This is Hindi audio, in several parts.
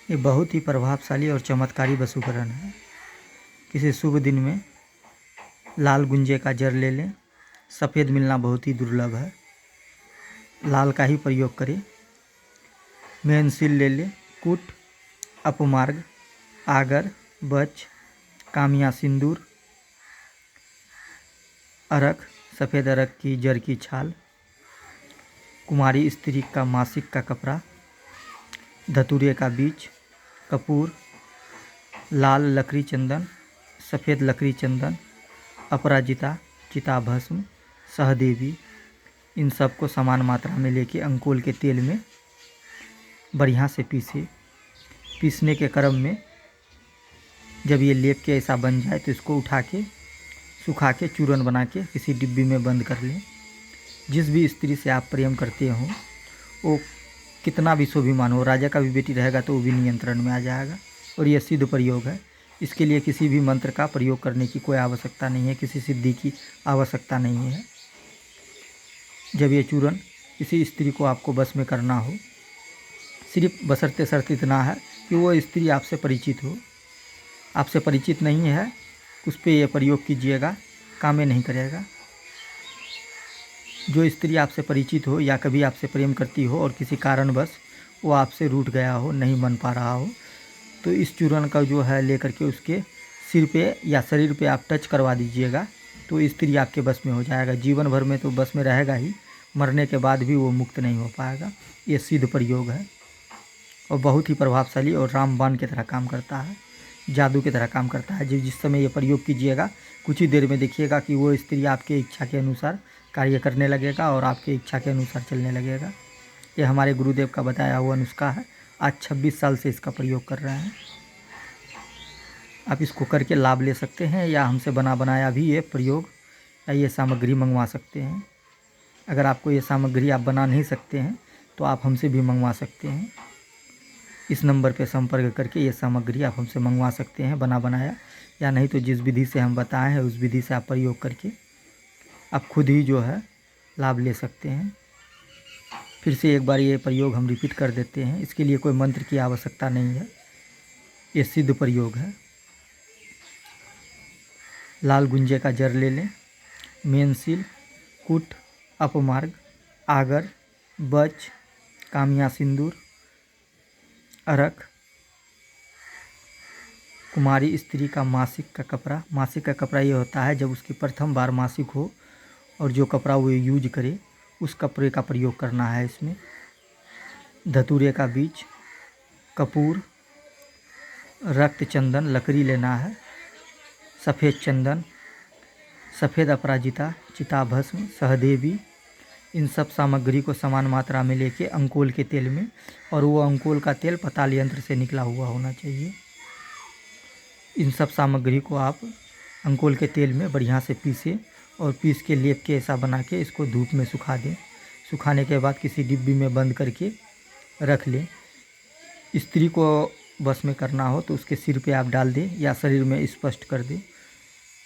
ये बहुत ही प्रभावशाली और चमत्कारी वशीकरण है। किसी शुभ दिन में लाल गुंजे का जड़ ले लें। सफ़ेद मिलना बहुत ही दुर्लभ है, लाल का ही प्रयोग करें। मेनसील ले लें। कूट, अपमार्ग, आगर, बच, कामिया सिंदूर, अरख, सफ़ेद अरख की जड़ की छाल, कुमारी स्त्री का मासिक का कपड़ा, धतूरे का बीज, कपूर, लाल लकड़ी चंदन, सफ़ेद लकड़ी चंदन, अपराजिता, चिताभस्म, सहदेवी, इन सब को समान मात्रा में लेके अंकोल के तेल में बढ़िया से पीसे। पीसने के क्रम में जब ये लेप के ऐसा बन जाए तो इसको उठा के सुखा के चूरन बना के किसी डिब्बी में बंद कर लें। जिस भी स्त्री से आप प्रेम करते हो वो कितना भी स्वाभिमान हो, राजा का भी बेटी रहेगा तो वो भी नियंत्रण में आ जाएगा। और ये सिद्ध प्रयोग है। इसके लिए किसी भी मंत्र का प्रयोग करने की कोई आवश्यकता नहीं है, किसी सिद्धि की आवश्यकता नहीं है। जब ये चूरन किसी स्त्री को आपको बस में करना हो, सिर्फ बशर्ते शर्त इतना है कि वो स्त्री आपसे परिचित हो। आपसे परिचित नहीं है, उस पर यह प्रयोग कीजिएगा, काम में नहीं करेगा। जो स्त्री आपसे परिचित हो या कभी आपसे प्रेम करती हो और किसी कारणवश वो आपसे रूठ गया हो, नहीं मन पा रहा हो, तो इस चूरन का जो है लेकर के उसके सिर पे या शरीर पे आप टच करवा दीजिएगा तो स्त्री आपके बस में हो जाएगा। जीवन भर में तो बस में रहेगा ही, मरने के बाद भी वो मुक्त नहीं हो पाएगा। ये सिद्ध प्रयोग है और बहुत ही प्रभावशाली और रामबाण की तरह काम करता है, जादू की तरह काम करता है। जिस समय ये प्रयोग कीजिएगा कुछ ही देर में देखिएगा कि वो स्त्री आपके इच्छा के अनुसार कार्य करने लगेगा और आपके इच्छा के अनुसार चलने लगेगा। ये हमारे गुरुदेव का बताया हुआ नुस्खा है। आज 26 साल से इसका प्रयोग कर रहे हैं। आप इसको करके लाभ ले सकते हैं या हमसे बना बनाया भी ये प्रयोग या ये सामग्री मंगवा सकते हैं। अगर आपको ये सामग्री आप बना नहीं सकते हैं तो आप हमसे भी मंगवा सकते हैं। इस नंबर पे संपर्क करके ये सामग्री आप हमसे मंगवा सकते हैं बना बनाया, या नहीं तो जिस विधि से हम बताए हैं उस विधि से आप प्रयोग करके आप खुद ही जो है लाभ ले सकते हैं। फिर से एक बार ये प्रयोग हम रिपीट कर देते हैं। इसके लिए कोई मंत्र की आवश्यकता नहीं है, ये सिद्ध प्रयोग है। लाल गुंजे का जड़ ले लें। मेनसील, कूट, अपमार्ग, आगर, बच, कामिया सिंदूर, अरख, कुमारी स्त्री का मासिक का कपड़ा। मासिक का कपड़ा ये होता है जब उसकी प्रथम बार मासिक हो और जो कपड़ा वो यूज करे उस कपड़े का प्रयोग करना है इसमें। धतूरे का बीज, कपूर, रक्त चंदन लकड़ी लेना है, सफ़ेद चंदन, सफ़ेद अपराजिता, चिताभस्म, सहदेवी, इन सब सामग्री को समान मात्रा में लेके अंकोल के तेल में, और वो अंकोल का तेल पताल यंत्र से निकला हुआ होना चाहिए। इन सब सामग्री को आप अंकोल के तेल में बढ़िया से पीसे और पीस के लेप के ऐसा बना के इसको धूप में सुखा दें। सुखाने के बाद किसी डिब्बी में बंद करके रख लें। स्त्री को बस में करना हो तो उसके सिर पे आप डाल दें या शरीर में स्पष्ट कर दें।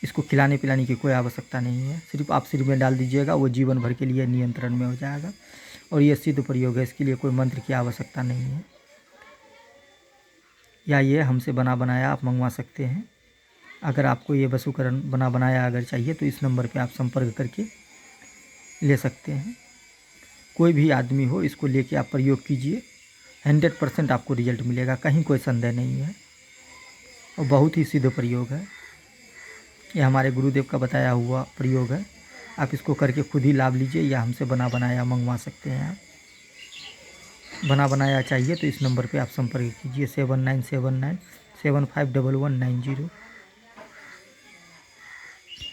इसको खिलाने पिलाने की कोई आवश्यकता नहीं है, सिर्फ आप सिर में डाल दीजिएगा, वो जीवन भर के लिए नियंत्रण में हो जाएगा। और ये सिद्ध प्रयोग है, इसके लिए कोई मंत्र की आवश्यकता नहीं है। या ये हमसे बना बनाया आप मंगवा सकते हैं। अगर आपको ये वशीकरण बना बनाया अगर चाहिए तो इस नंबर पे आप संपर्क करके ले सकते हैं। कोई भी आदमी हो इसको लेके आप प्रयोग कीजिए, 100% आपको रिजल्ट मिलेगा, कहीं कोई संदेह नहीं है और बहुत ही सिद्ध प्रयोग है। ये हमारे गुरुदेव का बताया हुआ प्रयोग है। आप इसको करके खुद ही लाभ लीजिए या हमसे बना बनाया मंगवा सकते हैं। आप बना बनाया चाहिए तो इस नंबर पे आप संपर्क कीजिए 7979751190।